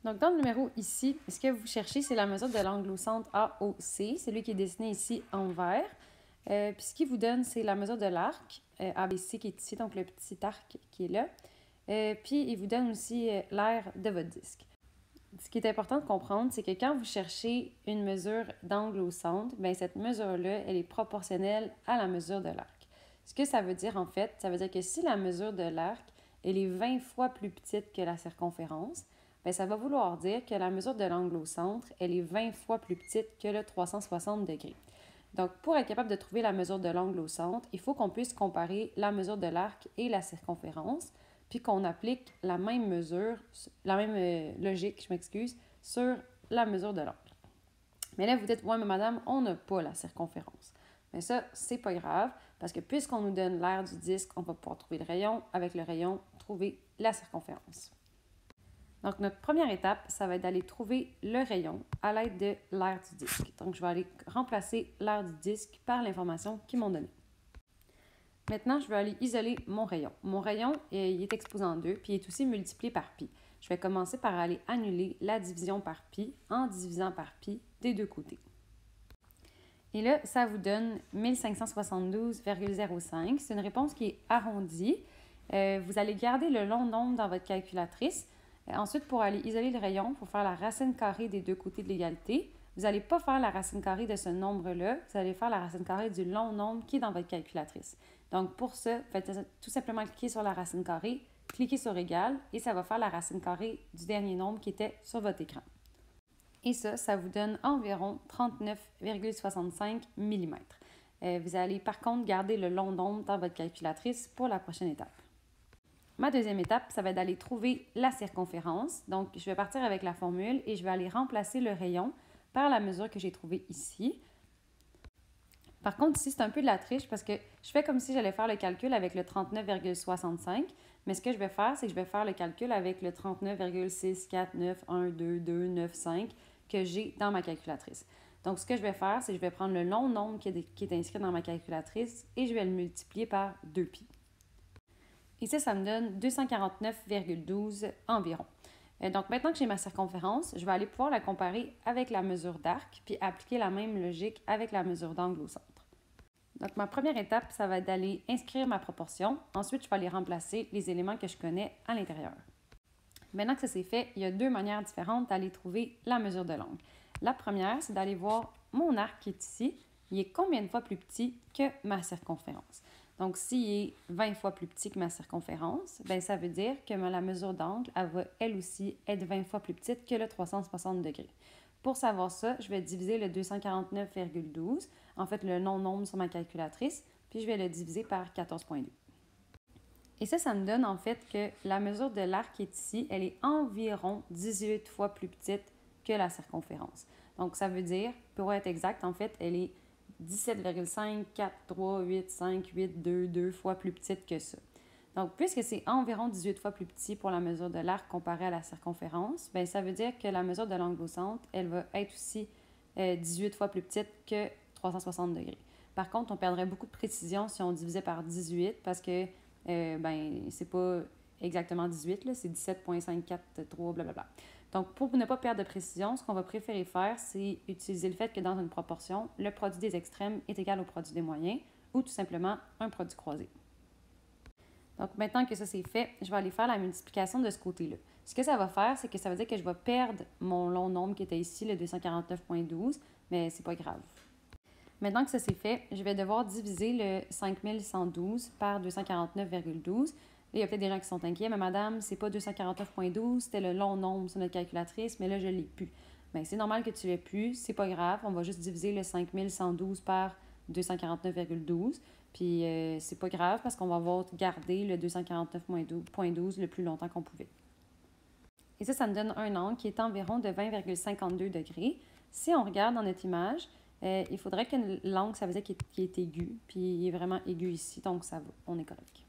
Donc, dans le numéro ici, ce que vous cherchez, c'est la mesure de l'angle au centre AOC, celui qui est dessiné ici en vert. Puis ce qui vous donne, c'est la mesure de l'arc ABC qui est ici, donc le petit arc qui est là. Puis il vous donne aussi l'aire de votre disque. Ce qui est important de comprendre, c'est que quand vous cherchez une mesure d'angle au centre, bien, cette mesure-là, elle est proportionnelle à la mesure de l'arc. Ce que ça veut dire, en fait, ça veut dire que si la mesure de l'arc, elle est 20 fois plus petite que la circonférence, bien, ça va vouloir dire que la mesure de l'angle au centre, elle est 20 fois plus petite que le 360 degrés. Donc, pour être capable de trouver la mesure de l'angle au centre, il faut qu'on puisse comparer la mesure de l'arc et la circonférence, puis qu'on applique la même mesure, la même logique, je m'excuse, sur la mesure de l'angle. Mais là, vous dites, ouais, mais madame, on n'a pas la circonférence. Mais ça, c'est pas grave, parce que puisqu'on nous donne l'aire du disque, on va pouvoir trouver le rayon. Avec le rayon, trouver la circonférence. Donc, notre première étape, ça va être d'aller trouver le rayon à l'aide de l'aire du disque. Donc, je vais aller remplacer l'aire du disque par l'information qu'ils m'ont donnée. Maintenant, je vais aller isoler mon rayon. Mon rayon, il est exposé en deux, puis il est aussi multiplié par pi. Je vais commencer par aller annuler la division par pi en divisant par pi des deux côtés. Et là, ça vous donne 1572,05. C'est une réponse qui est arrondie. Vous allez garder le long nombre dans votre calculatrice. Ensuite, pour aller isoler le rayon, il faut faire la racine carrée des deux côtés de l'égalité. Vous n'allez pas faire la racine carrée de ce nombre-là, vous allez faire la racine carrée du long nombre qui est dans votre calculatrice. Donc, pour ça, faites tout simplement cliquer sur la racine carrée, cliquez sur égal, et ça va faire la racine carrée du dernier nombre qui était sur votre écran. Et ça vous donne environ 39,65 mm. Vous allez par contre garder le long nombre dans votre calculatrice pour la prochaine étape. Ma deuxième étape, ça va être d'aller trouver la circonférence. Donc, je vais partir avec la formule et je vais aller remplacer le rayon par la mesure que j'ai trouvée ici. Par contre, ici, c'est un peu de la triche parce que je fais comme si j'allais faire le calcul avec le 39,65, mais ce que je vais faire, c'est que je vais faire le calcul avec le 39,6491229,5 que j'ai dans ma calculatrice. Donc, ce que je vais faire, c'est que je vais prendre le long nombre qui est inscrit dans ma calculatrice et je vais le multiplier par 2pi. Et ça me donne 249,12 environ. Donc, maintenant que j'ai ma circonférence, je vais aller pouvoir la comparer avec la mesure d'arc, puis appliquer la même logique avec la mesure d'angle au centre. Donc, ma première étape, ça va être d'aller inscrire ma proportion. Ensuite, je vais aller remplacer les éléments que je connais à l'intérieur. Maintenant que ça c'est fait, il y a deux manières différentes d'aller trouver la mesure de l'angle. La première, c'est d'aller voir mon arc qui est ici. Il est combien de fois plus petit que ma circonférence? Donc, s'il est 20 fois plus petit que ma circonférence, bien, ça veut dire que la mesure d'angle, elle va elle aussi être 20 fois plus petite que le 360 degrés. Pour savoir ça, je vais diviser le 249,12, en fait le non-nombre sur ma calculatrice, puis je vais le diviser par 14,2. Et ça me donne en fait que la mesure de l'arc qui est ici, elle est environ 18 fois plus petite que la circonférence. Donc, ça veut dire, pour être exact, en fait, elle est 17,5438582 fois plus petite que ça. Donc, puisque c'est environ 18 fois plus petit pour la mesure de l'arc comparé à la circonférence, bien, ça veut dire que la mesure de l'angle au centre, elle va être aussi 18 fois plus petite que 360 degrés. Par contre, on perdrait beaucoup de précision si on divisait par 18 parce que c'est pas exactement 18, là, c'est 17,543, blablabla. Donc, pour ne pas perdre de précision, ce qu'on va préférer faire, c'est utiliser le fait que dans une proportion, le produit des extrêmes est égal au produit des moyens ou tout simplement un produit croisé. Donc, maintenant que ça c'est fait, je vais aller faire la multiplication de ce côté-là. Ce que ça va faire, c'est que ça veut dire que je vais perdre mon long nombre qui était ici, le 249,12, mais c'est pas grave. Maintenant que ça c'est fait, je vais devoir diviser le 5112 par 249,12. Il y a peut-être des gens qui sont inquiets, mais madame, c'est pas 249,12, c'était le long nombre sur notre calculatrice, mais là, je l'ai plus. Bien, c'est normal que tu l'aies plus, c'est pas grave, on va juste diviser le 5112 par 249,12. Puis c'est pas grave parce qu'on va avoir gardé le 249,12 le plus longtemps qu'on pouvait. Et ça me donne un angle qui est environ de 20,52 degrés. Si on regarde dans notre image, il faudrait que l'angle, ça veut dire qu'il est aigu, puis il est vraiment aigu ici, donc ça va, on est correct.